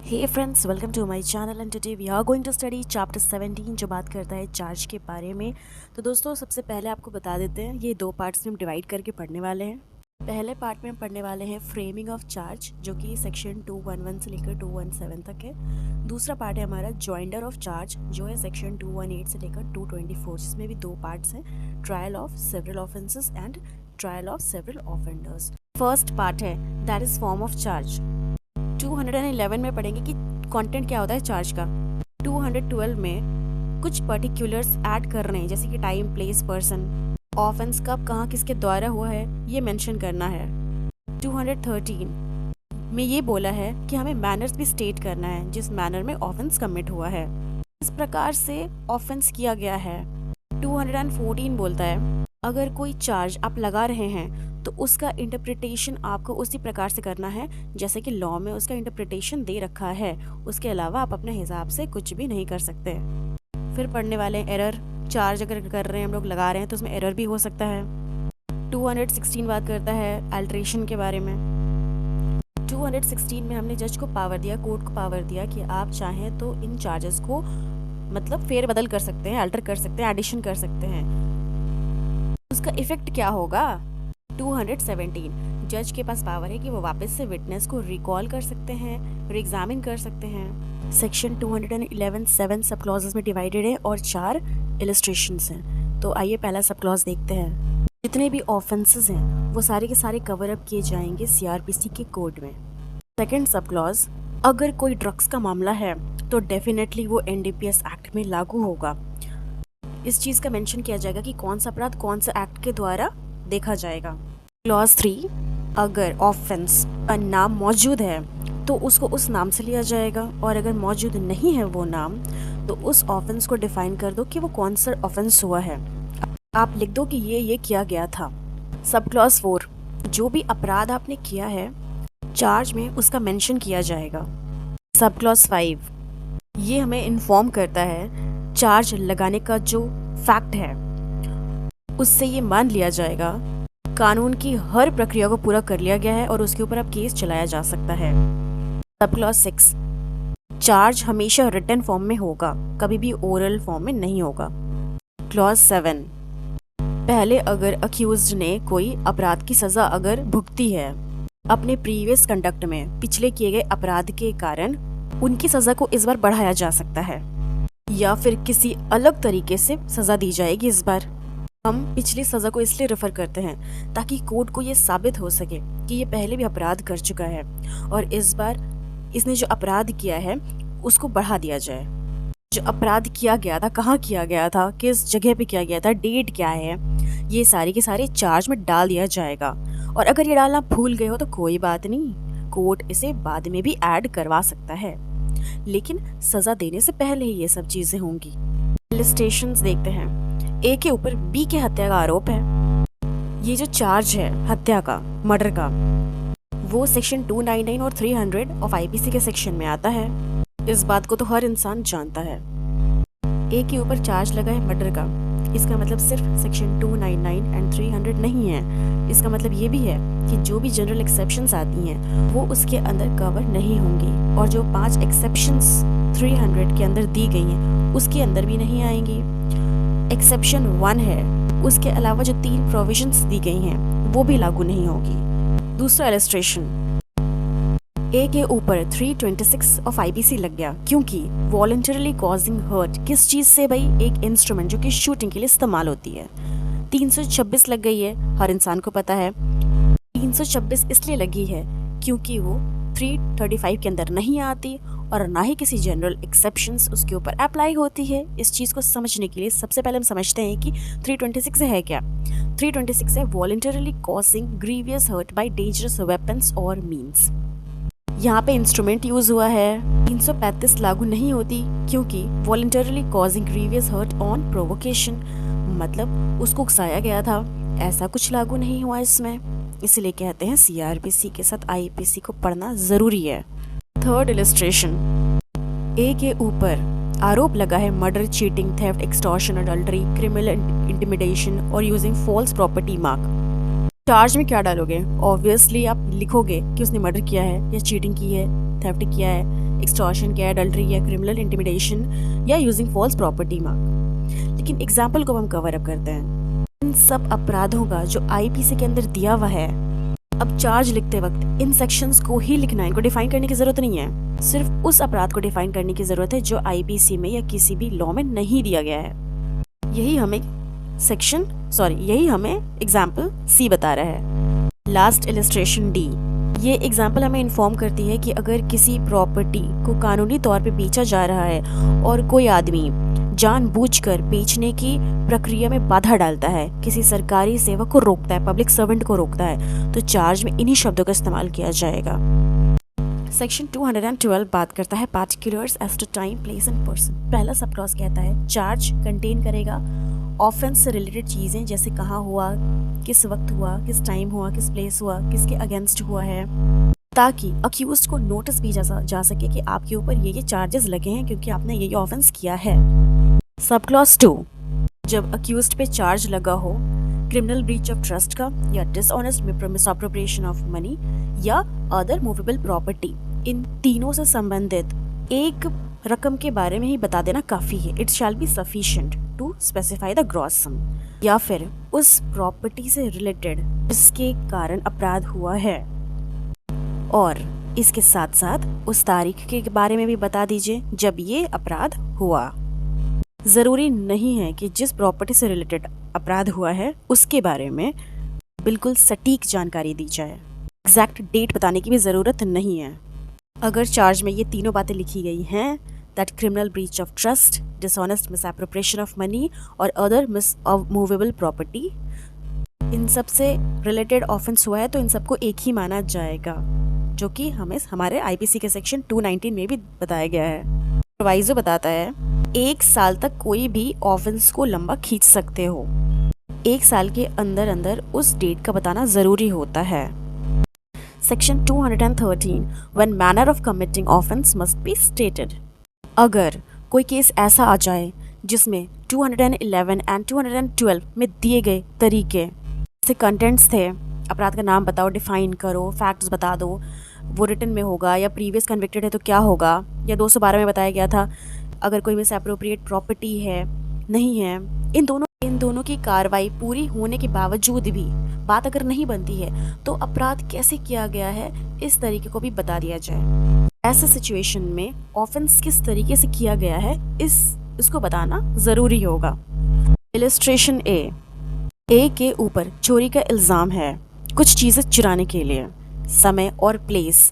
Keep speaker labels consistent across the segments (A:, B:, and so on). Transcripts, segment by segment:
A: Hey friends, welcome to my channel and today we are going to study chapter 17 जो बात करता है charge के बारे में। तो दोस्तों सबसे पहले आपको बता देते हैं ये दो पार्ट्स में हम डिवाइड करके पढ़ने वाले हैं। पहले पार्ट में हम पढ़ने वाले हैं फ्रेमिंग ऑफ चार्ज जो कि सेक्शन 211 से लेकर 217 तक है। दूसरा पार्ट है हमारा जॉइंडर ऑफ चार्ज जो है सेक्शन 218 से लेकर 224 जिसमें भी दो पार्ट्स हैं, trial of several offences and trial of several offenders. First part है that is form of charge. 211 में पढ़ेंगे कि कंटेंट क्या होता है चार्ज का। 212 में कुछ पर्टिकुलर्स ऐड कर रहे हैं जैसे कि टाइम, प्लेस, पर्सन, ऑफेंस कब कहाँ किसके द्वारा हुआ है ये मेंशन करना है। 213 में ये बोला है कि हमें मैनर्स भी स्टेट करना है जिस मैनर में ऑफेंस कमिट हुआ है, इस प्रकार से ऑफेंस किया गया है। 214 बोलता है अगर कोई चार्ज आप लगा रहे हैं तो उसका इंटरप्रिटेशन आपको उसी प्रकार से करना है जैसे कि लॉ में उसका इंटरप्रिटेशन दे रखा है, उसके अलावा आप अपने हिसाब से कुछ भी नहीं कर सकते। फिर पढ़ने वाले एरर। चार्ज अगर कर रहे हैं हम लोग लगा रहे हैं तो उसमें एरर भी हो सकता है। 216 बात करता है अल्टरेशन के बारे में। 216 में हमने जज को पावर दिया, कोर्ट को पावर दिया कि आप चाहें तो इन चार्जेस को मतलब फेर बदल कर सकते हैं, अल्टर कर सकते हैं, एडिशन कर सकते हैं। उसका इफेक्ट क्या होगा। 217 जज के पास पावर है कि वो वापस से विटनेस को रिकॉल कर सकते हैं, रीएग्जामिन कर सकते हैं। सेक्शन 211 7 सब क्लॉजेस में डिवाइडेड है और 4 इलस्ट्रेशंस हैं। तो आइए पहला सब क्लॉज देखते हैं। जितने भी ऑफेंसेस हैं वो सारे के सारे कवर अप किए जाएंगे सीआरपीसी के कोड में। सेकंड सब क्लॉज, अगर कोई ड्रग्स का मामला है तो डेफिनेटली वो एनडीपीएस एक्ट में लागू होगा। इस चीज़ का मेंशन किया जाएगा कि कौन सा अपराध कौन सा एक्ट के द्वारा देखा जाएगा। क्लॉज 3, अगर ऑफेंस का नाम मौजूद है तो उसको उस नाम से लिया जाएगा और अगर मौजूद नहीं है वो नाम तो उस ऑफेंस को डिफाइन कर दो कि वो कौन सा ऑफेंस हुआ है। आप लिख दो कि ये किया गया था। सब क्लॉज 4, जो भी अपराध आपने किया है चार्ज में उसका मेंशन किया जाएगा। सब क्लॉज 5, ये हमें इन्फॉर्म करता है चार्ज लगाने का जो फैक्ट है उससे ये मान लिया जाएगा कानून की हर प्रक्रिया को पूरा कर लिया गया है और उसके ऊपर अब केस चलाया जा सकता है। सब क्लॉज 6, चार्ज हमेशा रिटन फॉर्म में होगा, कभी भी ओरल फॉर्म में नहीं होगा। क्लॉज 7, पहले अगर अक्यूज्ड ने कोई अपराध की सजा अगर भुगती है अपने प्रीवियस कंडक्ट में पिछले किए गए अपराध के कारण, उनकी सजा को इस बार बढ़ाया जा सकता है या फिर किसी अलग तरीके से सजा दी जाएगी। इस बार हम पिछली सजा को इसलिए रेफर करते हैं ताकि कोर्ट को ये साबित हो सके कि ये पहले भी अपराध कर चुका है और इस बार इसने जो अपराध किया है उसको बढ़ा दिया जाए। जो अपराध किया गया था, कहाँ किया गया था, किस जगह पे किया गया था, डेट क्या है, ये सारी के सारे चार्ज में डाल दिया जाएगा। और अगर ये डालना भूल गए हो तो कोई बात नहीं, कोर्ट इसे बाद में भी ऐड करवा सकता है, लेकिन सजा देने से पहले ही ये सब चीजें होंगी। इलस्ट्रेशंस देखते हैं। ए के ऊपर बी के हत्या का आरोप है। ये जो चार्ज है हत्या का, मर्डर का, वो सेक्शन 299 और 300 ऑफ आईपीसी के सेक्शन में आता है। इस बात को तो हर इंसान जानता है। ए के ऊपर चार्ज लगा है मर्डर का, इसका मतलब सिर्फ सेक्शन 299 एंड 300 नहीं है। इसका मतलब ये भी है कि जो भी जनरल एक्सेप्शंस आती हैं वो उसके अंदर कवर नहीं होंगी और जो 5 एक्सेप्शंस 300 के अंदर दी गई हैं उसके अंदर भी नहीं आएंगी। एक्सेप्शन 1 है, उसके अलावा जो 3 प्रोविजंस दी गई हैं वो भी लागू नहीं होगी। दूसरा इलस्ट्रेशन, ए के ऊपर 326 ऑफ आईपीसी लग गया क्योंकि वॉलंटरली कॉजिंग हर्ट किस चीज से भाई, एक इंस्ट्रूमेंट जो कि शूटिंग के लिए इस्तेमाल होती है। 326 लग गई है, हर इंसान को पता है। 326 इसलिए लगी है क्योंकि वो 335 के अंदर नहीं आती और ना ही किसी जनरल एक्सेप्शंस उसके ऊपर अप्लाई होती है। इस चीज को समझने के लिए सबसे पहले हम समझते हैं कि 326 है क्या। 326 है voluntarily causing grievous hurt by dangerous weapons और मीन्स। यहाँ पे इंस्ट्रूमेंट यूज हुआ है। 335 लागू नहीं होती क्योंकि voluntarily causing grievous hurt on provocation, मतलब उसको उकसाया गया था, ऐसा कुछ लागू नहीं हुआ इसमें। इसलिए कहते हैं सीआरपीसी के साथ आईपीसी को पढ़ना जरूरी है। थर्ड इलस्ट्रेशन, ए के ऊपर आरोप लगा है murder, cheating, theft, extortion, adultery, criminal intimidation और using false property mark. Charge में क्या डालोगे? ऑब्वियसली आप लिखोगे कि उसने मर्डर किया है या चीटिंग की है, थेफ्ट किया है एक्सटॉर्शन क्या है, अडल्ट्री या क्रिमिनल इंटिमिडेशन या यूजिंग फॉल्स प्रॉपर्टी मार्क। लेकिन एग्जाम्पल को हम कवर अप करते हैं। इन सब अपराधों का जो आईपीसी के अंदर दिया हुआ है, अब चार्ज लिखते वक्त इन सेक्शंस को ही लिखना है, इनको डिफाइन करने की जरूरत नहीं है। सिर्फ उस अपराध को डिफाइन करने की जरूरत है जो आईपीसी में या किसी भी लॉ में नहीं दिया गया है। यही हमें एग्जाम्पल सी बता रहा है। लास्ट इलस्ट्रेशन डी, ये एग्जाम्पल हमें इन्फॉर्म करती है कि अगर किसी प्रॉपर्टी को कानूनी तौर पे बेचा जा रहा है और कोई आदमी जानबूझकर बेचने की प्रक्रिया में बाधा डालता है, किसी सरकारी सेवक को रोकता है, पब्लिक सर्वेंट को रोकता है, तो चार्ज में इन्हीं शब्दों का इस्तेमाल किया जाएगा। सेक्शन 212 बात करता है particulars as to time, place and person. पहला सब क्लॉज कहता है चार्ज कंटेन करेगा ऑफेंस से रिलेटेड चीज़ें, जैसे कहाँ हुआ, किस वक्त हुआ, किस टाइम हुआ, किस प्लेस हुआ, किसके अगेंस्ट हुआ है, ताकि अक्यूज्ड को नोटिस भी जा सके कि आपके ऊपर ये चार्जेस लगे हैं क्योंकि आपने ये ऑफेंस किया है। सब क्लॉज 2, जब अक्यूज्ड पे चार्ज लगा हो क्रिमिनल ब्रीच ऑफ ट्रस्ट का या डिसऑनेस्ट मिसअप्रोप्रिएशन ऑफ मनी या अदर मूवेबल प्रॉपर्टी, इन तीनों से संबंधित एक रकम के बारे में ही बता देना काफ़ी है। It shall be sufficient to specify the gross sum, या फिर उस प्रॉपर्टी से रिलेटेड जिसके कारण अपराध हुआ है, और इसके साथ साथ उस तारीख के बारे में भी बता दीजिए जब ये अपराध हुआ। ज़रूरी नहीं है कि जिस प्रॉपर्टी से रिलेटेड अपराध हुआ है उसके बारे में बिल्कुल सटीक जानकारी दी जाए, एग्जैक्ट डेट बताने की भी ज़रूरत नहीं है। अगर चार्ज में ये तीनों बातें लिखी गई हैं, that criminal breach of trust, dishonest misappropriation of money और अदर मूवेबल प्रॉपर्टी, इन सब से रिलेटेड ऑफेंस हुआ है, तो इन सबको एक ही माना जाएगा, जो कि हमें हमारे आईपीसी के सेक्शन 219 में भी बताया गया है। प्रोवाइजो बताता है 1 साल तक कोई भी ऑफेंस को लंबा खींच सकते हो। 1 साल के अंदर अंदर उस डेट का बताना ज़रूरी होता है। Section 213, when manner of committing offence must be stated. अगर कोई केस ऐसा आ जाए जिसमें 211 एंड 212 में दिए गए तरीके से कंटेंट्स थे, अपराध का नाम बताओ, डिफाइन करो, फैक्ट्स बता दो, वो रिटन में होगा या प्रीवियस कन्विक्टेड है तो क्या होगा, या 212 में बताया गया था अगर कोई मिस एप्रोप्रिएट प्रॉपर्टी है, नहीं है, इन दोनों की कार्रवाई पूरी होने के बावजूद भी बात अगर नहीं बनती है तो अपराध कैसे किया गया है इस तरीके को भी बता दिया जाए। ऐसे सिचुएशन में ऑफेंस किस तरीके से किया गया है इसको बताना ज़रूरी होगा। इलस्ट्रेशन ए के ऊपर चोरी का इल्ज़ाम है कुछ चीज़ें चुराने के लिए, समय और प्लेस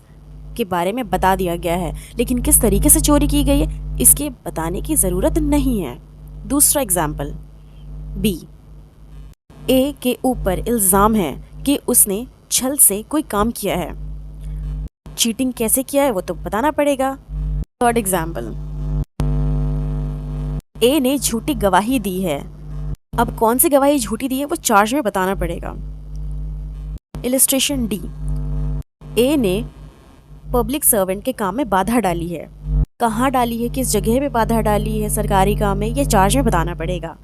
A: के बारे में बता दिया गया है, लेकिन किस तरीके से चोरी की गई है इसके बताने की ज़रूरत नहीं है। दूसरा एग्जाम्पल बी, ए के ऊपर इल्ज़ाम है कि उसने छल से कोई काम किया है, चीटिंग कैसे किया है वो तो बताना पड़ेगा। थर्ड एग्जाम्पल, ए ने झूठी गवाही दी है, अब कौन सी गवाही झूठी दी है वो चार्ज में बताना पड़ेगा। इलस्ट्रेशन डी, ए ने पब्लिक सर्वेंट के काम में बाधा डाली है, कहाँ डाली है, किस जगह पे बाधा डाली है सरकारी काम में, ये चार्ज में बताना पड़ेगा।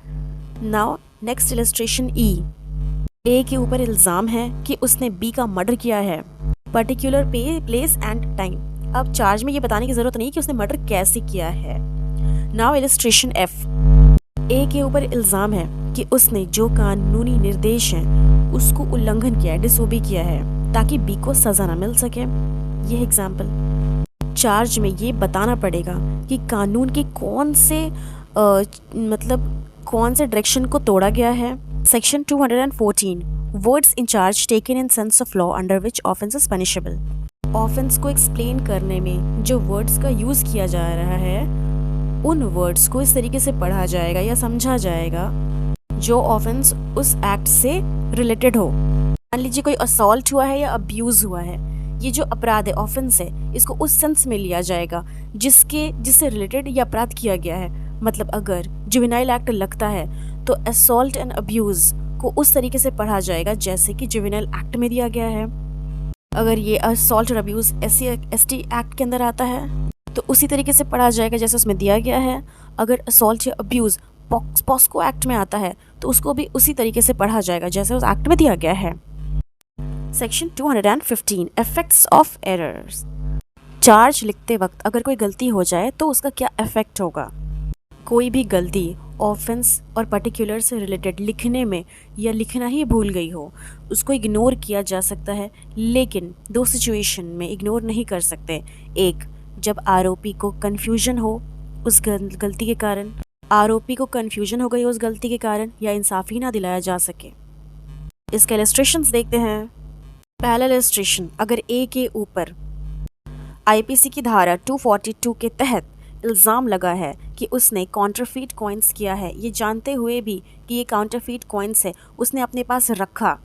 A: नाउ नेक्स्ट इलस्ट्रेशन ई, ए के ऊपर इल्ज़ाम है कि उसने बी का मर्डर किया है, पर्टिकुलर प्लेस एंड टाइम। अब चार्ज में ये बताने की ज़रूरत नहीं कि उसने मर्डर कैसे किया है। नाउ इलस्ट्रेशन एफ, ए के ऊपर इल्ज़ाम है कि उसने जो कानूनी निर्देश हैं उसको उल्लंघन किया है, डिसोबी किया है, ताकि बी को सज़ा ना मिल सके। ये एग्जाम्पल चार्ज में ये बताना पड़ेगा कि कानून के कौन से डायरेक्शन को तोड़ा गया है। Section 214, words in charge taken in sense of law under which offence is punishable. Offence को एक्सप्लेन करने में जो वर्ड्स का यूज़ किया जा रहा है उन वर्ड्स को इस तरीके से पढ़ा जाएगा या समझा जाएगा जो ऑफेंस उस एक्ट से रिलेटेड हो। मान लीजिए कोई असॉल्ट हुआ है या अब्यूज़ हुआ है, ये जो अपराध है, ऑफेंस है, इसको उस सेंस में लिया जाएगा जिससे रिलेटेड ये अपराध किया गया है। मतलब अगर जुवेनाइल एक्ट लगता है तो असॉल्ट एंड अब्यूज़ को उस तरीके से पढ़ा जाएगा जैसे कि जुवेनाइल एक्ट में दिया गया है। अगर ये असॉल्ट और अब्यूज़ SC एक्ट के अंदर आता है तो उसी तरीके से पढ़ा जाएगा जैसे उसमें दिया गया है। अगर असॉल्ट या अब्यूज़ पॉस्को एक्ट में आता है तो उसको भी उसी तरीके से पढ़ा जाएगा जैसे उस एक्ट में दिया गया है। Section 215, effects of errors. Charge लिखते वक्त अगर कोई गलती हो जाए तो उसका क्या इफेक्ट होगा। कोई भी गलती ऑफेंस और पर्टिकुलर से रिलेटेड लिखने में या लिखना ही भूल गई हो, उसको इग्नोर किया जा सकता है, लेकिन दो सिचुएशन में इग्नोर नहीं कर सकते। एक, जब आरोपी को कन्फ्यूजन हो उस गलती के कारण, आरोपी को कन्फ्यूजन हो गई उस गलती के कारण, या इंसाफी ना दिलाया जा सके। इसके इलस्ट्रेशंस देखते हैं। पहला इलस्ट्रेशन, अगर ए के ऊपर आईपीसी की धारा 242 के तहत इल्ज़ाम लगा है कि उसने काउंटरफीट कॉइन्स किया है, ये जानते हुए भी कि ये काउंटरफीट कॉइन्स है उसने अपने पास रखा,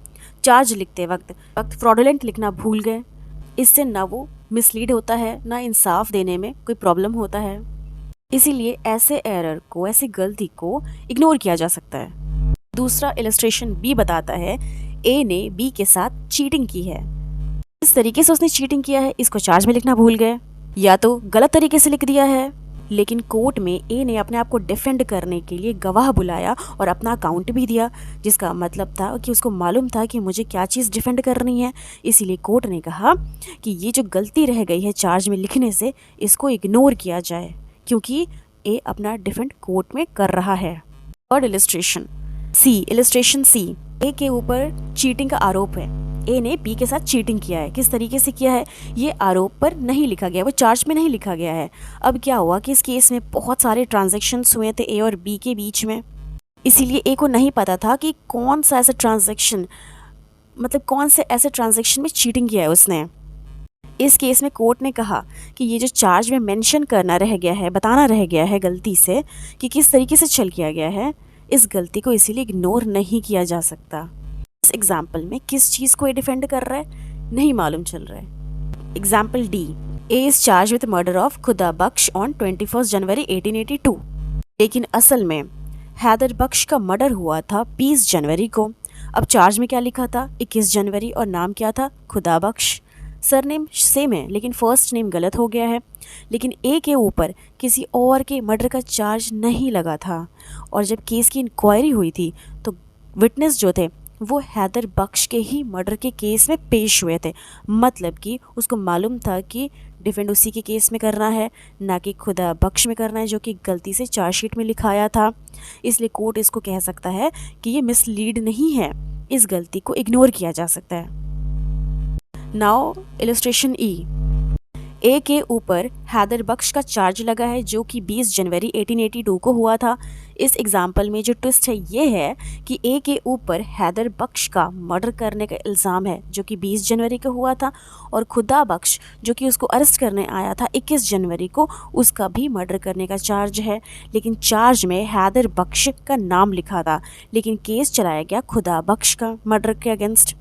A: चार्ज लिखते वक्त फ्रॉडुलेंट लिखना भूल गए, इससे ना वो मिसलीड होता है ना इंसाफ देने में कोई प्रॉब्लम होता है। इसीलिए ऐसे एरर को, ऐसी गलती को इग्नोर किया जा सकता है। दूसरा इलस्ट्रेशन बी बताता है ए ने बी के साथ चीटिंग की है। इस तरीके से उसने चीटिंग किया है, इसको चार्ज में लिखना भूल गए, या तो गलत तरीके से लिख दिया है, लेकिन कोर्ट में ए ने अपने आप को डिफेंड करने के लिए गवाह बुलाया और अपना अकाउंट भी दिया, जिसका मतलब था कि उसको मालूम था कि मुझे क्या चीज़ डिफेंड करनी है। इसीलिए कोर्ट ने कहा कि ये जो गलती रह गई है चार्ज में लिखने से, इसको इग्नोर किया जाए, क्योंकि ए अपना डिफेंड कोर्ट में कर रहा है। थर्ड इलस्ट्रेशन सी, इलस्ट्रेशन सी, ए के ऊपर चीटिंग का आरोप है। ए ने बी के साथ चीटिंग किया है। किस तरीके से किया है ये आरोप पर नहीं लिखा गया, वो चार्ज में नहीं लिखा गया है। अब क्या हुआ कि इस केस में बहुत सारे ट्रांजैक्शंस हुए थे ए और बी के बीच में, इसीलिए ए को नहीं पता था कि कौन सा ऐसा ट्रांजैक्शन, मतलब कौन से ऐसे ट्रांजैक्शन में चीटिंग किया है उसने। इस केस में कोर्ट ने कहा कि ये जो चार्ज में मेंशन करना रह गया है, बताना रह गया है गलती से कि किस तरीके से छल किया गया है, इस गलती को इसीलिए इग्नोर नहीं किया जा सकता। इस एग्जाम्पल में किस चीज़ को ये डिफेंड कर रहा है नहीं मालूम चल रहा है। Example D, A is charge with murder of खुदा बख्श ऑन 21 जनवरी 1882, लेकिन असल में हैदर बख्श का मर्डर हुआ था 20 जनवरी को। अब चार्ज में क्या लिखा था 21 जनवरी और नाम क्या था खुदा बख्श। सरनेम सेम है लेकिन फर्स्ट नेम गलत हो गया है। लेकिन ए के ऊपर किसी और के मर्डर का चार्ज नहीं लगा था, और जब केस की इंक्वायरी हुई थी तो विटनेस जो थे वो हैदर बख्श के ही मर्डर के केस में पेश हुए थे। मतलब कि उसको मालूम था कि डिफेंड उसी के केस में करना है, ना कि खुदा बख्श में करना है, जो कि गलती से चार्जशीट में लिखाया था। इसलिए कोर्ट इसको कह सकता है कि ये मिसलीड नहीं है, इस गलती को इग्नोर किया जा सकता है। नाउ इलस्ट्रेशन ई, ए के ऊपर हैदर बख्श का चार्ज लगा है जो कि 20 जनवरी 1882 को हुआ था। इस एग्जाम्पल में जो ट्विस्ट है ये है कि ए के ऊपर हैदर बख्श का मर्डर करने का इल्ज़ाम है जो कि 20 जनवरी को हुआ था, और खुदा बख्श जो कि उसको अरेस्ट करने आया था 21 जनवरी को, उसका भी मर्डर करने का चार्ज है। लेकिन चार्ज में हैदर बख्श का नाम लिखा था, लेकिन केस चलाया गया खुदा बख्श का मर्डर के अगेंस्ट।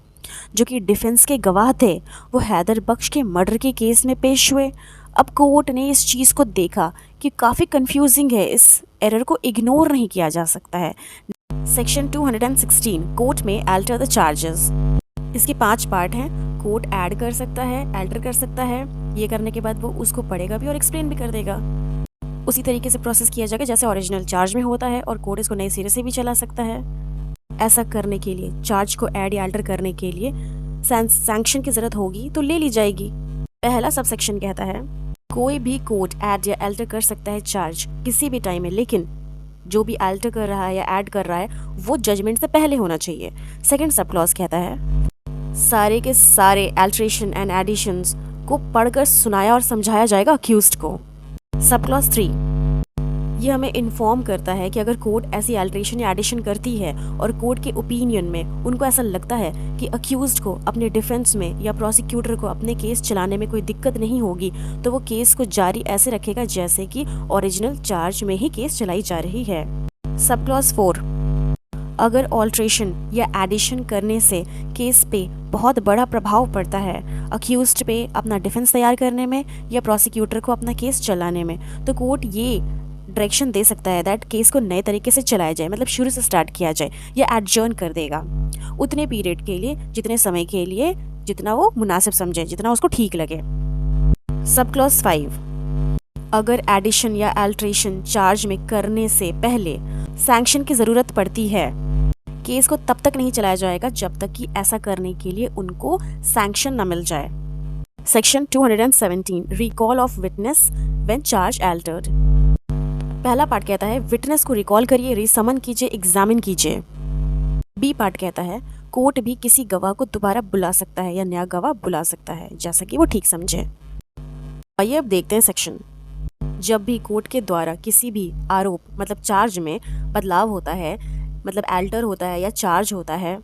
A: जो कि डिफेंस के गवाह थे वो हैदर बख्श के मर्डर के केस में पेश हुए। अब कोर्ट ने इस चीज़ को देखा कि काफ़ी कंफ्यूजिंग है, इस एरर को इग्नोर नहीं किया जा सकता है। सेक्शन 216 कोर्ट में अल्टर द चार्जेस, इसके 5 पार्ट हैं। कोर्ट ऐड कर सकता है, अल्टर कर सकता है, ये करने के बाद वो उसको पढ़ेगा भी और एक्सप्लेन भी कर देगा। उसी तरीके से प्रोसेस किया जाएगा जैसे ओरिजिनल चार्ज में होता है, और कोर्ट इसको नए सिरे से भी चला सकता है। ऐसा करने के लिए, चार्ज को ऐड या अल्टर करने के लिए सैंक्शन की जरूरत होगी तो ले ली जाएगी। पहला सब सेक्शन कहता है कोई भी कोर्ट ऐड या अल्टर कर सकता है चार्ज किसी भी टाइम में, लेकिन जो भी अल्टर कर रहा है या ऐड कर रहा है वो जजमेंट से पहले होना चाहिए। सेकंड सब क्लॉज कहता है सारे के सारे अल्टरेशन एंड एडिशंस को पढ़कर सुनाया और समझाया जाएगा अक्यूज्ड को। सब क्लॉज 3 ये हमें इन्फॉर्म करता है कि अगर कोर्ट ऐसी अल्टरेशन या एडिशन करती है और कोर्ट के ओपिनियन में उनको ऐसा लगता है कि अक्यूज्ड को अपने डिफेंस में या प्रोसिक्यूटर को अपने केस चलाने में कोई दिक्कत नहीं होगी, तो वो केस को जारी ऐसे रखेगा जैसे कि ओरिजिनल चार्ज में ही केस चलाई जा रही है। सब क्लॉज 4 अगर ऑल्ट्रेशन या एडिशन करने से केस पे बहुत बड़ा प्रभाव पड़ता है, अक्यूज्ड पे अपना डिफेंस तैयार करने में या प्रोसिक्यूटर को अपना केस चलाने में, तो कोर्ट ये डायरेक्शन दे सकता है दैट केस को नए तरीके से चलाया जाए, मतलब शुरू से स्टार्ट किया जाए, या एडजर्न कर देगा उतने पीरियड के लिए, जितने समय के लिए जितना वो मुनासिब समझे, जितना उसको ठीक लगे। सब क्लॉज 5 अगर एडिशन या अल्टरेशन चार्ज में करने से पहले सैंक्शन की ज़रूरत पड़ती है, केस को तब तक नहीं चलाया जाएगा जब तक कि ऐसा करने के लिए उनको सैंक्शन न मिल जाए। Section 217 recall of witness when charge Altered. पहला पार्ट कहता है विटनेस को रिकॉल करिए, रिसमन कीजिए, एग्जामिन कीजिए। बी पार्ट कहता है कोर्ट भी किसी गवाह को दोबारा बुला सकता है या नया गवाह बुला सकता है जैसा कि वो ठीक समझे। आइए अब देखते हैं सेक्शन। जब भी कोर्ट के द्वारा किसी भी आरोप मतलब चार्ज में बदलाव होता है, मतलब अल्टर होता है या चार्ज होता है,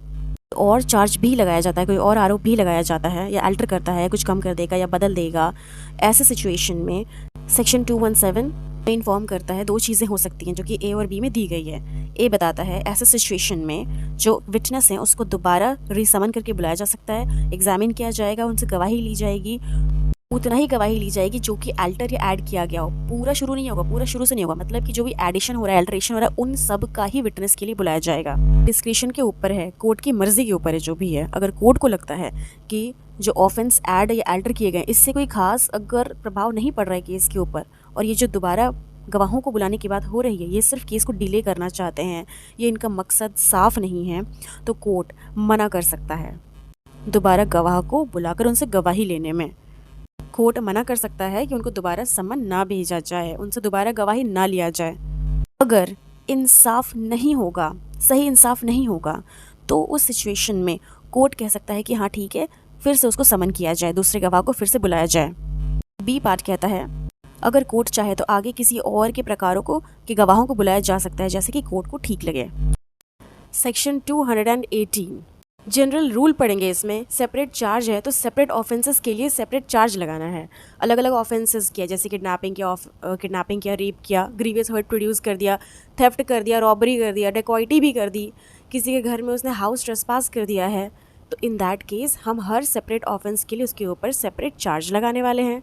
A: और चार्ज भी लगाया जाता है, कोई और आरोप भी लगाया जाता है या अल्टर करता है, कुछ कम कर देगा या बदल देगा, ऐसे सिचुएशन में सेक्शन 217 में इन्फॉर्म करता है दो चीज़ें हो सकती हैं जो कि ए और बी में दी गई है। ए बताता है ऐसे सिचुएशन में जो विटनेस है उसको दोबारा रिसमन करके बुलाया जा सकता है, एग्जामिन किया जाएगा, उनसे गवाही ली जाएगी, उतना ही गवाही ली जाएगी जो कि अल्टर या ऐड किया गया हो। पूरा शुरू नहीं होगा, पूरा शुरू से नहीं होगा, मतलब कि जो भी एडिशन हो रहा है, अल्टरेशन हो रहा है, उन सब का ही विटनेस के लिए बुलाया जाएगा। डिस्क्रिशन के ऊपर है, कोर्ट की मर्जी के ऊपर है जो भी है। अगर कोर्ट को लगता है कि जो ऑफेंस ऐड या अल्टर किए गए इससे कोई खास अगर प्रभाव नहीं पड़ रहा है केस के ऊपर, और ये जो दोबारा गवाहों को बुलाने की बात हो रही है ये सिर्फ केस को डिले करना चाहते हैं, ये इनका मकसद साफ नहीं है, तो कोर्ट मना कर सकता है दोबारा गवाह को बुलाकर उनसे गवाही लेने में। कोर्ट मना कर सकता है कि उनको दोबारा समन ना भेजा जाए, उनसे दोबारा गवाही ना लिया जाए। अगर इंसाफ नहीं होगा, सही इंसाफ नहीं होगा, तो उस सिचुएशन में कोर्ट कह सकता है कि हाँ ठीक है, फिर से उसको समन किया जाए, दूसरे गवाह को फिर से बुलाया जाए। बी पार्ट कहता है अगर कोर्ट चाहे तो आगे किसी और के प्रकारों को के गवाहों को बुलाया जा सकता है जैसे कि कोर्ट को ठीक लगे। सेक्शन 218 जनरल रूल पढ़ेंगे। इसमें सेपरेट चार्ज है तो सेपरेट ऑफेंसेस के लिए सेपरेट चार्ज लगाना है। अलग अलग ऑफेंसेस किया, जैसे किडनैपिंग किया, रेप किया, ग्रीवियस हर्ट प्रोड्यूस कर दिया, थेफ्ट कर दिया, रॉबरी कर दिया, डेकॉइटी भी कर दी, किसी के घर में उसने हाउस ट्रेसपास कर दिया है, तो इन दैट केस हम हर सेपरेट ऑफेंस के लिए उसके ऊपर सेपरेट चार्ज लगाने वाले हैं।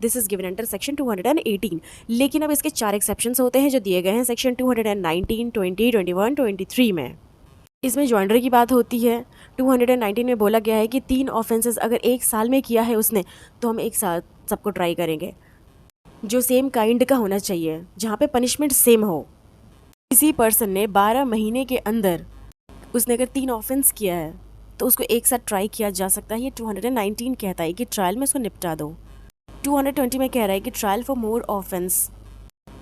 A: This is given under section 218। लेकिन अब इसके 4 एक्सेप्शंस होते हैं जो दिए गए हैं सेक्शन 219, 20, 21, 23 में। इसमें जॉइंडर की बात होती है। 219 में बोला गया है कि 3 ऑफेंसेस अगर एक साल में किया है उसने तो हम एक साथ सबको ट्राई करेंगे, जो सेम काइंड का होना चाहिए, जहाँ पे पनिशमेंट सेम हो। किसी पर्सन ने 12 महीने के अंदर उसने अगर 3 ऑफेंस किया है तो उसको एक साथ ट्राई किया जा सकता है। ये 219 कहता है कि ट्रायल में उसको निपटा दो। 220 में कह रहा है कि ट्रायल फॉर मोर ऑफेंस,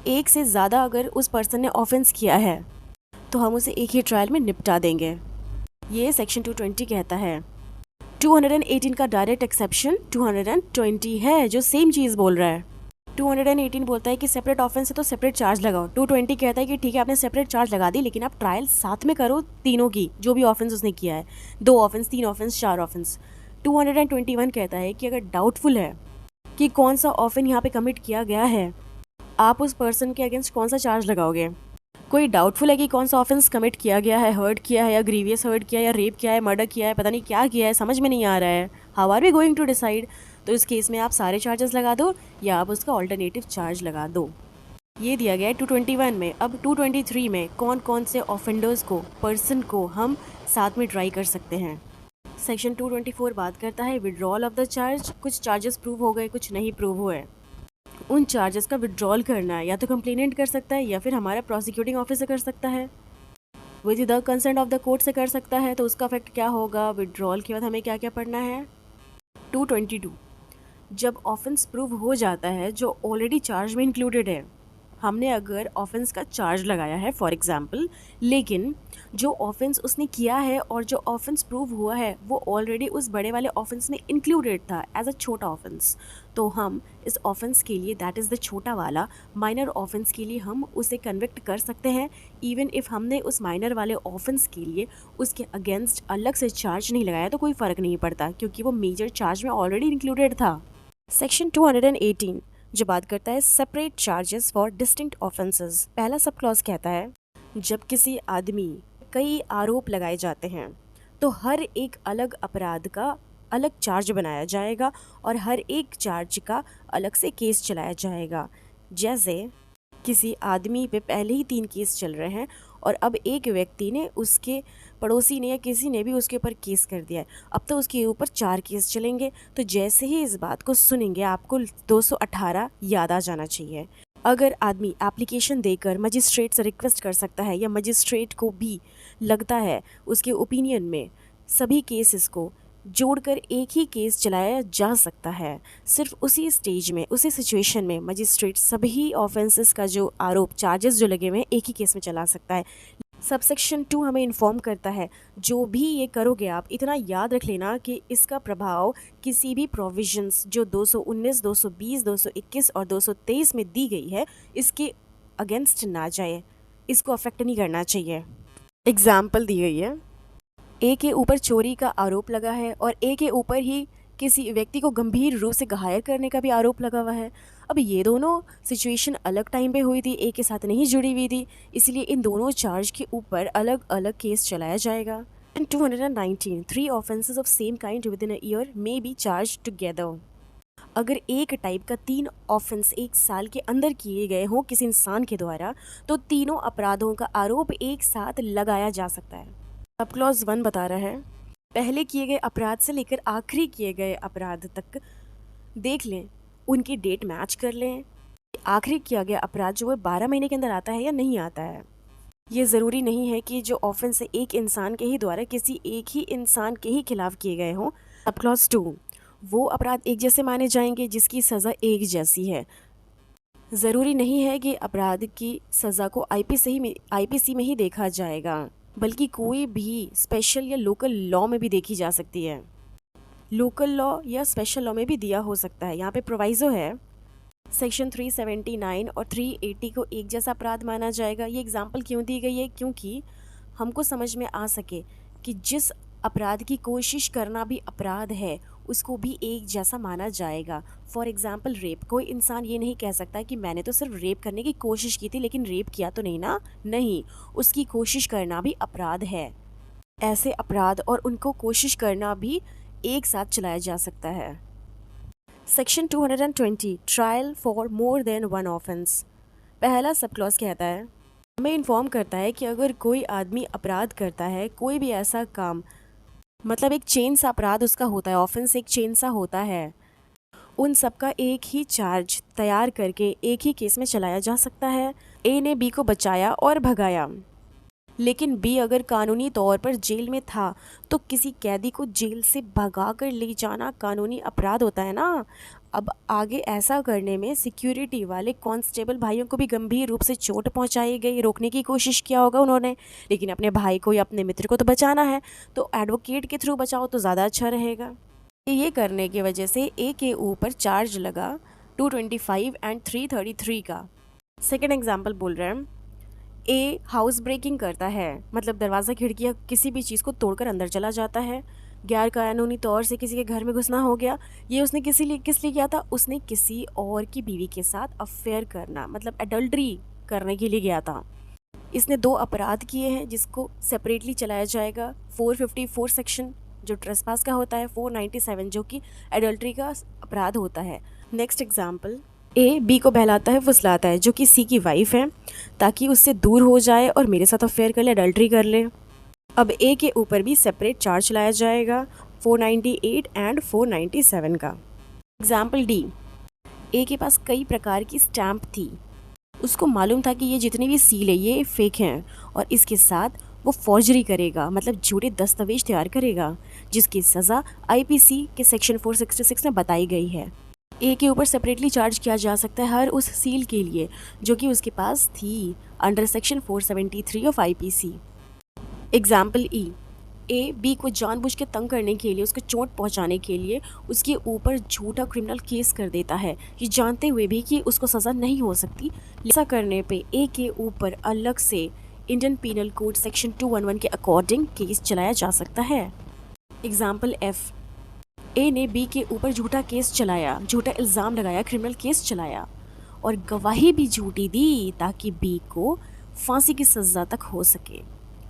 A: एक से ज़्यादा अगर उस पर्सन ने ऑफेंस किया है तो हम उसे एक ही ट्रायल में निपटा देंगे, ये सेक्शन 220 कहता है। 218 का डायरेक्ट एक्सेप्शन 220 है जो सेम चीज़ बोल रहा है। 218 बोलता है कि सेपरेट ऑफेंस है तो सेपरेट चार्ज लगाओ। 220 कहता है कि ठीक है आपने सेपरेट चार्ज लगा दी लेकिन आप ट्रायल साथ में करो तीनों की, जो भी ऑफेंस उसने किया है, 2 ऑफेंस, 3 ऑफेंस, 4 ऑफेंस। 221 कहता है कि अगर डाउटफुल है कि कौन सा ऑफेंस यहाँ पे कमिट किया गया है, आप उस पर्सन के अगेंस्ट कौन सा चार्ज लगाओगे। कोई डाउटफुल है कि कौन सा ऑफेंस कमिट किया गया है, हर्ट किया है या ग्रीवियस हर्ट किया है या रेप किया है, मर्डर किया है, पता नहीं क्या किया है, समझ में नहीं आ रहा है, how are we going to decide, तो इस केस में आप सारे चार्जेस लगा दो या आप उसका ऑल्टरनेटिव चार्ज लगा दो। ये दिया गया है 221 में। अब 223 में कौन कौन से ऑफेंडर्स को, पर्सन को हम साथ में ट्राई कर सकते हैं। सेक्शन 224 बात करता है विड्रॉल ऑफ द चार्ज। कुछ चार्जेस प्रूव हो गए, कुछ नहीं प्रूव हुए, उन चार्जेस का विड्रॉल करना है या तो कंप्लेनेंट कर सकता है या फिर हमारा प्रोसिक्यूटिंग ऑफिसर कर सकता है, with the consent of the court से कर सकता है। तो उसका इफेक्ट क्या होगा, विड्रॉल के बाद हमें क्या क्या पढ़ना है। 222 जब ऑफेंस प्रूव हो जाता है जो ऑलरेडी चार्ज में इंक्लूडेड है, हमने अगर ऑफेंस का चार्ज लगाया है फॉर एग्जांपल, लेकिन जो ऑफेंस उसने किया है और जो ऑफेंस प्रूव हुआ है वो ऑलरेडी उस बड़े वाले ऑफेंस में इंक्लूडेड था एज अ छोटा ऑफेंस, तो हम इस ऑफेंस के लिए, दैट इज़ द छोटा वाला माइनर ऑफेंस के लिए, हम उसे कन्विक्ट कर सकते हैं। इवन इफ़ हमने उस माइनर वाले ऑफेंस के लिए उसके अगेंस्ट अलग से चार्ज नहीं लगाया तो कोई फ़र्क नहीं पड़ता क्योंकि वो मेजर चार्ज में ऑलरेडी इंक्लूडेड था। सेक्शन 218 जो बात करता है separate charges for distinct offences. पहला सब क्लॉज कहता है जब किसी आदमी कई आरोप लगाए जाते हैं तो हर एक अलग अपराध का अलग चार्ज बनाया जाएगा और हर एक चार्ज का अलग से केस चलाया जाएगा। जैसे किसी आदमी पे पहले ही 3 केस चल रहे हैं और अब एक व्यक्ति ने, उसके पड़ोसी ने या किसी ने भी उसके ऊपर केस कर दिया है, अब तो उसके ऊपर 4 केस चलेंगे। तो जैसे ही इस बात को सुनेंगे आपको 218 याद आ जाना चाहिए। अगर आदमी एप्लीकेशन देकर मजिस्ट्रेट से रिक्वेस्ट कर सकता है या मजिस्ट्रेट को भी लगता है उसके ओपिनियन में सभी केसेस को जोड़कर एक ही केस चलाया जा सकता है। सिर्फ उसी स्टेज में, उसी सिचुएशन में मजिस्ट्रेट सभी ऑफेंसेस का जो आरोप, चार्जेस जो लगे हुए हैं, एक ही केस में चला सकता है। सबसेक्शन 2 हमें इन्फॉर्म करता है जो भी ये करोगे आप, इतना याद रख लेना कि इसका प्रभाव किसी भी प्रोविजंस जो 219, 220, 221 और 223 में दी गई है इसके अगेंस्ट ना जाए, इसको अफेक्ट नहीं करना चाहिए। एग्जाम्पल दी गई है, ए के ऊपर चोरी का आरोप लगा है और ए के ऊपर ही किसी व्यक्ति को गंभीर रूप से घायल करने का भी आरोप लगा हुआ है। अब ये दोनों सिचुएशन अलग टाइम पे हुई थी, ए के साथ नहीं जुड़ी हुई थी, इसलिए इन दोनों चार्ज के ऊपर अलग अलग केस चलाया जाएगा। इन 219 3 offences of same kind with in a year may be charge together. अगर एक टाइप का 3 ऑफेंस एक साल के अंदर किए गए हों किसी इंसान के द्वारा, तो तीनों अपराधों का आरोप एक साथ लगाया जा सकता है। अब क्लॉज 1 बता रहा है, पहले किए गए अपराध से लेकर आखिरी किए गए अपराध तक देख लें, उनकी डेट मैच कर लें। आखिरी किया गया अपराध जो है 12 महीने के अंदर आता है या नहीं आता है। ये ज़रूरी नहीं है कि जो ऑफेंस एक इंसान के ही द्वारा किसी एक ही इंसान के ही खिलाफ किए गए हों। अब क्लॉज 2, वो अपराध एक जैसे माने जाएंगे जिसकी सज़ा एक जैसी है। ज़रूरी नहीं है कि अपराध की सज़ा को आईपीसी में ही देखा जाएगा, बल्कि कोई भी स्पेशल या लोकल लॉ में भी देखी जा सकती है। लोकल लॉ या स्पेशल लॉ में भी दिया हो सकता है। यहाँ पे प्रोवाइज़ो है, सेक्शन 379 और 380 को एक जैसा अपराध माना जाएगा। ये एग्जाम्पल क्यों दी गई है, क्योंकि हमको समझ में आ सके कि जिस अपराध की कोशिश करना भी अपराध है उसको भी एक जैसा माना जाएगा। फॉर एग्जाम्पल रेप, कोई इंसान ये नहीं कह सकता कि मैंने तो सिर्फ रेप करने की कोशिश की थी लेकिन रेप किया तो नहीं ना, नहीं, उसकी कोशिश करना भी अपराध है। ऐसे अपराध और उनको कोशिश करना भी एक साथ चलाया जा सकता है। Section 220 trial for more than one offence. पहला सब क्लॉज कहता है, हमें इन्फॉर्म करता है कि अगर कोई आदमी अपराध करता है, कोई भी ऐसा काम, मतलब एक चेन सा अपराध उसका होता है, ऑफेंस एक चेन सा होता है, उन सब का एक ही चार्ज तैयार करके एक ही केस में चलाया जा सकता है। ए ने बी को बचाया और भगाया, लेकिन बी अगर कानूनी तौर पर जेल में था तो किसी कैदी को जेल से भगा कर ले जाना कानूनी अपराध होता है ना। अब आगे ऐसा करने में सिक्योरिटी वाले कांस्टेबल भाइयों को भी गंभीर रूप से चोट पहुंचाई गई, रोकने की कोशिश किया होगा उन्होंने, लेकिन अपने भाई को या अपने मित्र को तो बचाना है, तो एडवोकेट के थ्रू बचाओ तो ज़्यादा अच्छा रहेगा। ये करने की वजह से ए के ऊपर चार्ज लगा 225 एंड 333 का। सेकेंड एग्जाम्पल बोल रहे हैं, ए हाउस ब्रेकिंग करता है, मतलब दरवाज़ा खिड़कियाँ किसी भी चीज़ को तोड़कर अंदर चला जाता है, गैर कानूनी तौर से किसी के घर में घुसना हो गया। ये उसने किस लिए किया था, उसने किसी और की बीवी के साथ अफेयर करना, मतलब एडल्ट्री करने के लिए गया था। इसने 2 अपराध किए हैं जिसको सेपरेटली चलाया जाएगा। 454 सेक्शन जो ट्रेसपास का होता है, 497 जो कि एडल्ट्री का अपराध होता है। नेक्स्ट एग्जाम्पल, ए बी को बहलाता है, फुसलाता है, जो कि सी की वाइफ है, ताकि उससे दूर हो जाए और मेरे साथ अफेयर कर ले, एडल्ट्री कर ले। अब ए के ऊपर भी सेपरेट चार्ज लाया जाएगा 498 एंड 497 का। एग्जाम्पल डी, ए के पास कई प्रकार की स्टैम्प थी, उसको मालूम था कि ये जितनी भी सील है ये फेक हैं और इसके साथ वो फॉर्जरी करेगा, मतलब झूठे दस्तावेज तैयार करेगा, जिसकी सज़ा आईपीसी के सेक्शन 466 में बताई गई है। ए के ऊपर सेपरेटली चार्ज किया जा सकता है हर उस सील के लिए जो कि उसके पास थी under section 473 of IPC. Example e, A B को जानबूझ के तंग करने के लिए, उसको चोट पहुंचाने के लिए उसके ऊपर झूठा क्रिमिनल केस कर देता है, ये जानते हुए भी कि उसको सज़ा नहीं हो सकती। ऐसा करने पे ए के ऊपर अलग से इंडियन पीनल कोड सेक्शन 211 के अकॉर्डिंग केस चलाया जा सकता है। एग्जाम्पल एफ, ए ने बी के ऊपर झूठा केस चलाया, झूठा इल्ज़ाम लगाया, क्रिमिनल केस चलाया और गवाही भी झूठी दी ताकि बी को फांसी की सज़ा तक हो सके।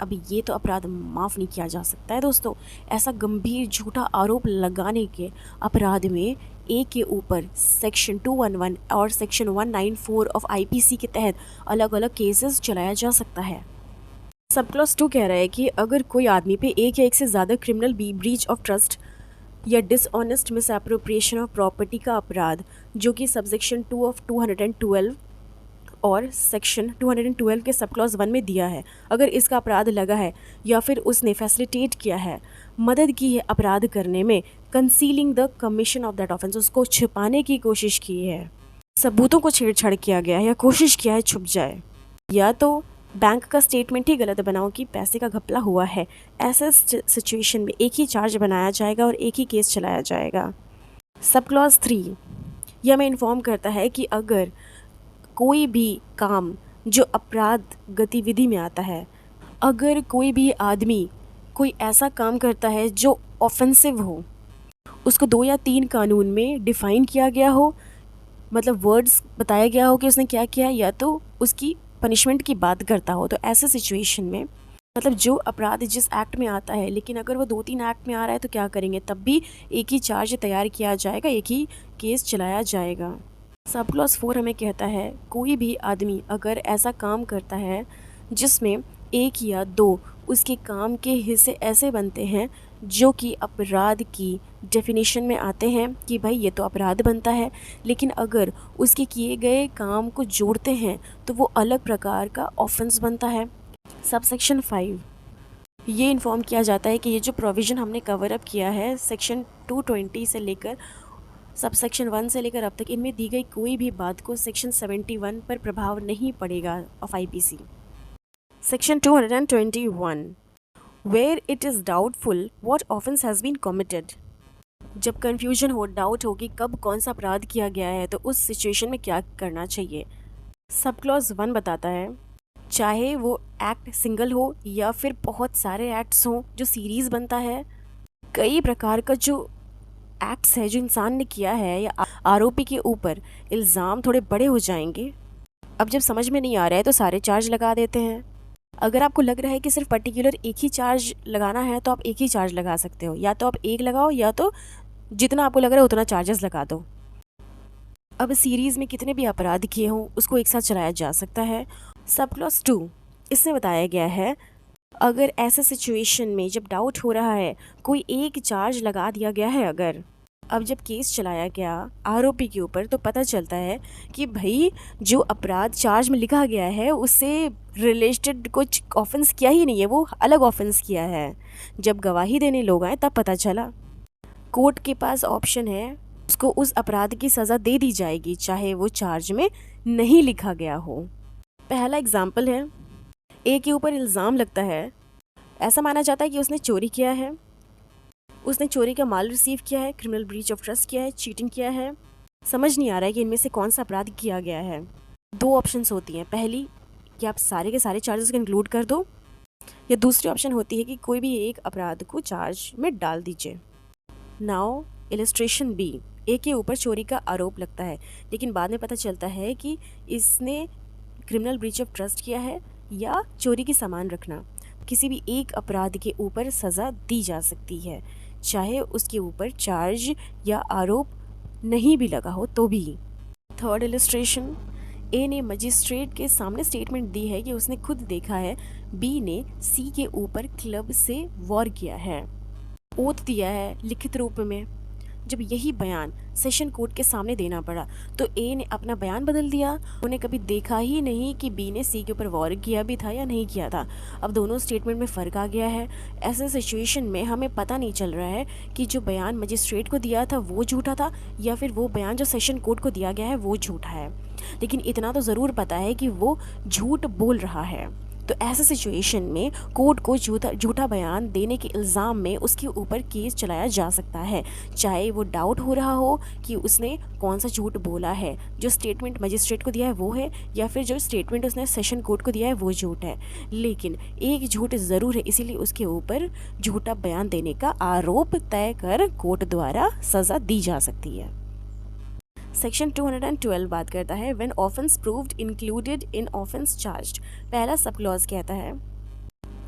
A: अब ये तो अपराध माफ़ नहीं किया जा सकता है दोस्तों। ऐसा गंभीर झूठा आरोप लगाने के अपराध में ए के ऊपर सेक्शन 211 और सेक्शन 194 ऑफ आईपीसी के तहत अलग अलग केसेस चलाया जा सकता है। सब क्लॉज 2 कह रहा है कि अगर कोई आदमी पे एक या एक से ज़्यादा क्रिमिनल ब्रीच ऑफ ट्रस्ट या डिसऑनेस्ट मिसएप्रोप्रिएशन ऑफ प्रॉपर्टी का अपराध जो कि सबसेक्शन 2 ऑफ 212 और सेक्शन 212 के सब क्लॉज 1 में दिया है, अगर इसका अपराध लगा है या फिर उसने फैसिलिटेट किया है, मदद की है अपराध करने में, concealing the commission of that offence, उसको छिपाने की कोशिश की है, सबूतों को छेड़छाड़ किया गया है या कोशिश किया है छुप जाए, या तो बैंक का स्टेटमेंट ही गलत बनाओ कि पैसे का घपला हुआ है, ऐसे सिचुएशन में एक ही चार्ज बनाया जाएगा और एक ही केस चलाया जाएगा। सब क्लॉज 3 यह हमें इन्फॉर्म करता है कि अगर कोई भी काम जो अपराध गतिविधि में आता है, अगर कोई भी आदमी कोई ऐसा काम करता है जो ऑफेंसिव हो, उसको 2 या 3 कानून में डिफ़ाइन किया गया हो, मतलब वर्ड्स बताया गया हो कि उसने क्या किया, या तो उसकी पनिशमेंट की बात करता हो, तो ऐसे सिचुएशन में मतलब जो अपराध जिस एक्ट में आता है, लेकिन अगर वो 2-3 एक्ट में आ रहा है तो क्या करेंगे, तब भी एक ही चार्ज तैयार किया जाएगा, एक ही केस चलाया जाएगा। सब क्लॉज 4 हमें कहता है कोई भी आदमी अगर ऐसा काम करता है जिसमें 1 या 2 उसके काम के हिस्से ऐसे बनते हैं जो कि अपराध की डेफिनेशन में आते हैं कि भाई ये तो अपराध बनता है, लेकिन अगर उसके किए गए काम को जोड़ते हैं तो वो अलग प्रकार का ऑफेंस बनता है। सब सेक्शन 5 ये इन्फॉर्म किया जाता है कि ये जो प्रोविज़न हमने कवर अप किया है सेक्शन 220 से लेकर सब सेक्शन 1 से लेकर अब तक, इनमें दी गई कोई भी बात को सेक्शन 71 पर प्रभाव नहीं पड़ेगा of IPC। Section 221 where it is doubtful what offence has been committed, जब कन्फ्यूजन हो, डाउट हो कि कब कौन सा अपराध किया गया है तो उस सिचुएशन में क्या करना चाहिए। सब क्लॉज 1 बताता है चाहे वो एक्ट सिंगल हो या फिर बहुत सारे एक्ट्स हों, जो सीरीज़ बनता है, कई प्रकार का जो एक्ट्स है जो इंसान ने किया है या आरोपी के ऊपर इल्ज़ाम थोड़े बड़े हो जाएंगे। अब जब समझ में नहीं आ रहा है तो सारे चार्ज लगा देते हैं। अगर आपको लग रहा है कि सिर्फ पर्टिकुलर एक ही चार्ज लगाना है तो आप एक ही चार्ज लगा सकते हो, या तो आप एक लगाओ या तो जितना आपको लग रहा है उतना चार्जेस लगा दो। अब सीरीज़ में कितने भी अपराध किए हों उसको एक साथ चलाया जा सकता है। सब क्लॉज 2 इसमें बताया गया है अगर ऐसे सिचुएशन में जब डाउट हो रहा है, कोई एक चार्ज लगा दिया गया है, अगर अब जब केस चलाया गया आरोपी के ऊपर तो पता चलता है कि भाई जो अपराध चार्ज में लिखा गया है उससे रिलेटेड कुछ ऑफेंस किया ही नहीं है, वो अलग ऑफेंस किया है। जब गवाही देने लोग आए तब पता चला। कोर्ट के पास ऑप्शन है, उसको उस अपराध की सज़ा दे दी जाएगी चाहे वो चार्ज में नहीं लिखा गया हो। पहला एग्जाम्पल है, ए के ऊपर इल्ज़ाम लगता है, ऐसा माना जाता है कि उसने चोरी किया है, उसने चोरी का माल रिसीव किया है, क्रिमिनल ब्रीच ऑफ ट्रस्ट किया है, चीटिंग किया है। समझ नहीं आ रहा है कि इनमें से कौन सा अपराध किया गया है। 2 ऑप्शंस होती हैं, पहली कि आप सारे के सारे चार्जेस को इंक्लूड कर दो, या दूसरी ऑप्शन होती है कि कोई भी एक अपराध को चार्ज में डाल दीजिए। नाउ इलस्ट्रेशन बी, ए के ऊपर चोरी का आरोप लगता है, लेकिन बाद में पता चलता है कि इसने क्रिमिनल ब्रीच ऑफ ट्रस्ट किया है या चोरी की सामान रखना। किसी भी एक अपराध के ऊपर सज़ा दी जा सकती है, चाहे उसके ऊपर चार्ज या आरोप नहीं भी लगा हो तो भी। थर्ड इलस्ट्रेशन, ए ने मजिस्ट्रेट के सामने स्टेटमेंट दी है कि उसने खुद देखा है बी ने सी के ऊपर क्लब से वॉर किया है, ओथ दिया है लिखित रूप में। जब यही बयान सेशन कोर्ट के सामने देना पड़ा तो ए ने अपना बयान बदल दिया, उन्हें कभी देखा ही नहीं कि बी ने सी के ऊपर वॉर किया भी था या नहीं किया था। अब दोनों स्टेटमेंट में फ़र्क आ गया है। ऐसे सिचुएशन में हमें पता नहीं चल रहा है कि जो बयान मजिस्ट्रेट को दिया था वो झूठा था या फिर वो बयान जो सेशन कोर्ट को दिया गया है वो झूठा है, लेकिन इतना तो ज़रूर पता है कि वो झूठ बोल रहा है। तो ऐसे सिचुएशन में कोर्ट को झूठा बयान देने के इल्ज़ाम में उसके ऊपर केस चलाया जा सकता है, चाहे वो डाउट हो रहा हो कि उसने कौन सा झूठ बोला है, जो स्टेटमेंट मजिस्ट्रेट को दिया है वो है या फिर जो स्टेटमेंट उसने सेशन कोर्ट को दिया है वो झूठ है। लेकिन एक झूठ ज़रूर है, इसीलिए उसके ऊपर झूठा बयान देने का आरोप तय कर कोर्ट द्वारा सज़ा दी जा सकती है। सेक्शन 212 बात करता है when offence proved included in offence charged. पहला सब क्लॉज कहता है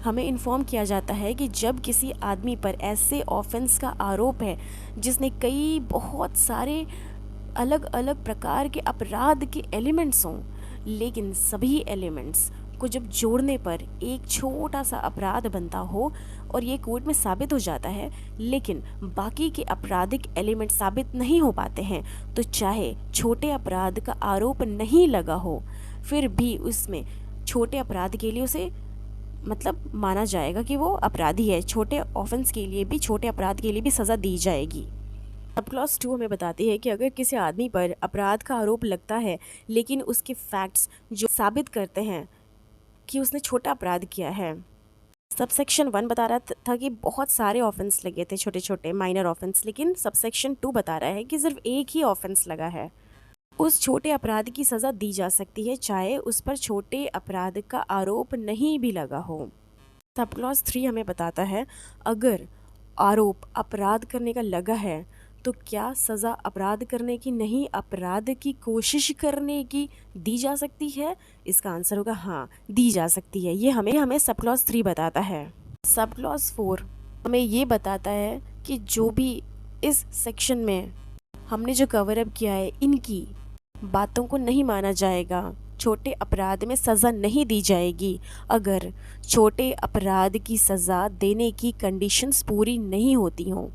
A: हमें इन्फॉर्म किया जाता है कि जब किसी आदमी पर ऐसे ऑफेंस का आरोप है जिसने कई बहुत सारे अलग अलग प्रकार के अपराध के एलिमेंट्स हों, लेकिन सभी एलिमेंट्स को जब जोड़ने पर एक छोटा सा अपराध बनता हो और ये कोर्ट में साबित हो जाता है, लेकिन बाकी के आपराधिक एलिमेंट साबित नहीं हो पाते हैं, तो चाहे छोटे अपराध का आरोप नहीं लगा हो, फिर भी उसमें छोटे अपराध के लिए उसे मतलब माना जाएगा कि वो अपराधी है, छोटे ऑफेंस के लिए भी, छोटे अपराध के लिए भी सज़ा दी जाएगी। अब क्लॉज 2 हमें बताती है कि अगर किसी आदमी पर अपराध का आरोप लगता है लेकिन उसके फैक्ट्स जो साबित करते हैं कि उसने छोटा अपराध किया है। सबसेक्शन 1 बता रहा था कि बहुत सारे ऑफेंस लगे थे, छोटे छोटे माइनर ऑफेंस, लेकिन सबसेक्शन 2 बता रहा है कि सिर्फ एक ही ऑफेंस लगा है। उस छोटे अपराध की सज़ा दी जा सकती है चाहे उस पर छोटे अपराध का आरोप नहीं भी लगा हो। सब क्लॉज 3 हमें बताता है अगर आरोप अपराध करने का लगा है तो क्या सज़ा अपराध करने की नहीं, अपराध की कोशिश करने की दी जा सकती है? इसका आंसर होगा हाँ, दी जा सकती है। ये हमें सब क्लॉज 3 बताता है। सब क्लॉज 4 हमें ये बताता है कि जो भी इस सेक्शन में हमने जो कवर अप किया है इनकी बातों को नहीं माना जाएगा, छोटे अपराध में सज़ा नहीं दी जाएगी अगर छोटे अपराध की सज़ा देने की कंडीशंस पूरी नहीं होती हों।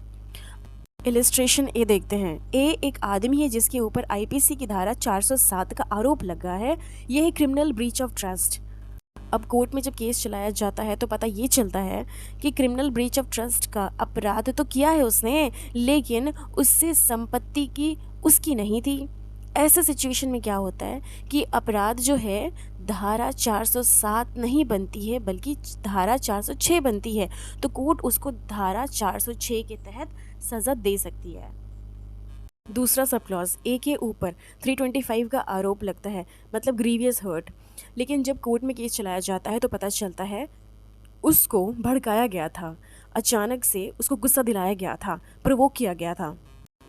A: इलिस्ट्रेशन ए देखते हैं। ए एक आदमी है जिसके ऊपर आईपीसी की धारा 407 का आरोप लगा है। यह है क्रिमिनल ब्रीच ऑफ ट्रस्ट। अब कोर्ट में जब केस चलाया जाता है तो पता ये चलता है कि क्रिमिनल ब्रीच ऑफ ट्रस्ट का अपराध तो किया है उसने, लेकिन उससे संपत्ति की उसकी नहीं थी। ऐसे सिचुएशन में क्या होता है कि अपराध जो है धारा 407 नहीं बनती है बल्कि धारा 406 बनती है, तो कोर्ट उसको धारा 406 के तहत सज़ा दे सकती है। दूसरा सब क्लॉज ए के ऊपर 325 का आरोप लगता है, मतलब ग्रीवियस हर्ट, लेकिन जब कोर्ट में केस चलाया जाता है तो पता चलता है उसको भड़काया गया था, अचानक से उसको गुस्सा दिलाया गया था, प्रोवोक किया गया था।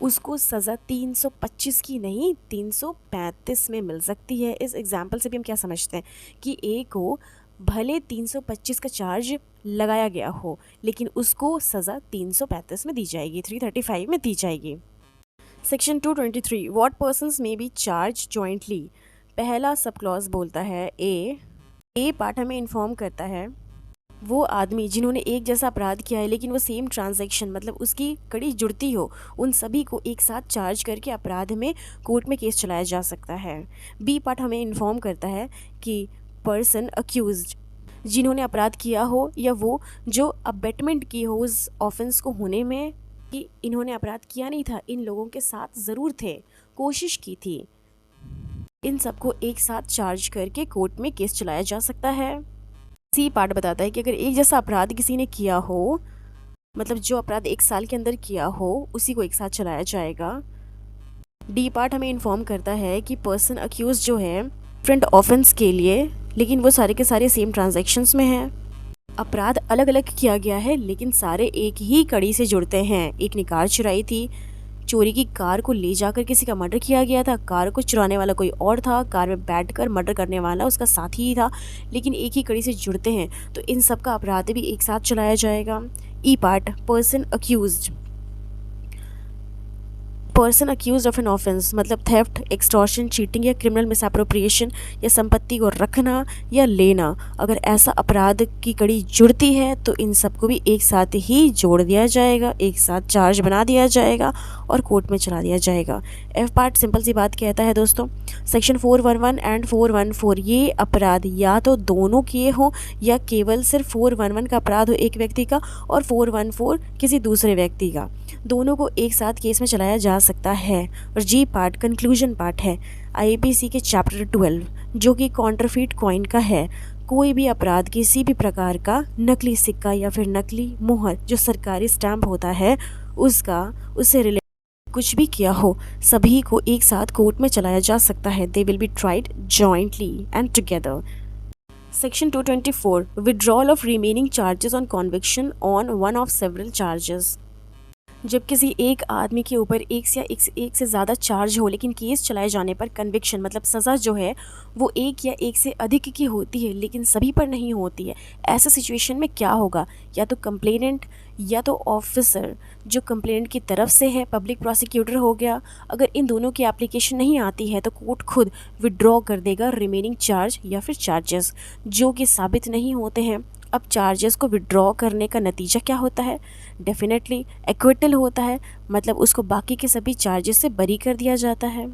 A: उसको सज़ा 325 की नहीं 335 में मिल सकती है। इस एग्जाम्पल से भी हम क्या समझते हैं कि ए को भले 325 का चार्ज लगाया गया हो लेकिन उसको सज़ा 335 में दी जाएगी, 335 में दी जाएगी। सेक्शन 223 व्हाट पर्सन्स में बी चार्ज जॉइंटली। पहला सब क्लॉज बोलता है ए पार्ट हमें इन्फॉर्म करता है वो आदमी जिन्होंने एक जैसा अपराध किया है लेकिन वो सेम ट्रांजैक्शन मतलब उसकी कड़ी जुड़ती हो, उन सभी को एक साथ चार्ज करके अपराध में कोर्ट में केस चलाया जा सकता है। बी पार्ट हमें इन्फॉर्म करता है कि पर्सन अक्यूज्ड जिन्होंने अपराध किया हो या वो जो अबेटमेंट की हो उस ऑफेंस को होने में, कि इन्होंने अपराध किया नहीं था, इन लोगों के साथ ज़रूर थे, कोशिश की थी, इन सबको एक साथ चार्ज करके कोर्ट में केस चलाया जा सकता है। सी पार्ट बताता है कि अगर एक जैसा अपराध किसी ने किया हो, मतलब जो अपराध 1 साल के अंदर किया हो उसी को एक साथ चलाया जाएगा। डी पार्ट हमें इन्फॉर्म करता है कि पर्सन अक्यूज जो है डिफरेंट ऑफेंस के लिए, लेकिन वो सारे के सारे सेम ट्रांजैक्शंस में हैं। अपराध अलग अलग किया गया है लेकिन सारे एक ही कड़ी से जुड़ते हैं। एक ने कार चुराई थी, चोरी की कार को ले जाकर किसी का मर्डर किया गया था, कार को चुराने वाला कोई और था, कार में बैठकर मर्डर करने वाला उसका साथी ही था, लेकिन एक ही कड़ी से जुड़ते हैं तो इन सब का अपराध भी एक साथ चलाया जाएगा। ई part person accused of an offence मतलब थेफ्ट, एक्सटॉर्शन, चीटिंग या क्रिमिनल मिसअप्रोप्रिएशन या संपत्ति को रखना या लेना, अगर ऐसा अपराध की कड़ी जुड़ती है तो इन सबको भी एक साथ ही जोड़ दिया जाएगा, एक साथ चार्ज बना दिया जाएगा और कोर्ट में चला दिया जाएगा। एफ पार्ट सिंपल सी बात कहता है दोस्तों, सेक्शन 411 एंड 414 ये अपराध या तो दोनों किए हों या केवल सिर्फ 411 का अपराध हो एक व्यक्ति का और 414 किसी दूसरे व्यक्ति का, दोनों को एक साथ केस में चलाया जा सकता है। और जी पार्ट कंक्लूजन पार्ट है आईपीसी के चैप्टर 12 जो कि कॉन्ट्रफीट कॉइन का है। कोई भी अपराध किसी भी प्रकार का नकली सिक्का या फिर नकली मोहर जो सरकारी स्टैम्प होता है उससे रिलेटेड कुछ भी किया हो, सभी को एक साथ कोर्ट में चलाया जा सकता है। They will be tried jointly and together. Section 224 withdrawal of remaining charges on conviction on one of several charges. जब किसी एक आदमी के ऊपर एक से ज़्यादा चार्ज हो लेकिन केस चलाए जाने पर कन्विक्शन मतलब सज़ा जो है वो एक या एक से अधिक की होती है लेकिन सभी पर नहीं होती है, ऐसे सिचुएशन में क्या होगा, या तो कंप्लेनेंट या तो ऑफिसर जो कंप्लेनेंट की तरफ से है, पब्लिक प्रोसिक्यूटर हो गया, अगर इन दोनों की एप्लीकेशन नहीं आती है तो कोर्ट खुद विड्रॉ कर देगा रिमेनिंग चार्ज या फिर चार्जेस जो कि साबित नहीं होते हैं। अब चार्जेस को विड्रॉ करने का नतीजा क्या होता है? डेफिनेटली एक्विटल होता है, मतलब उसको बाकी के सभी चार्जेस से बरी कर दिया जाता है।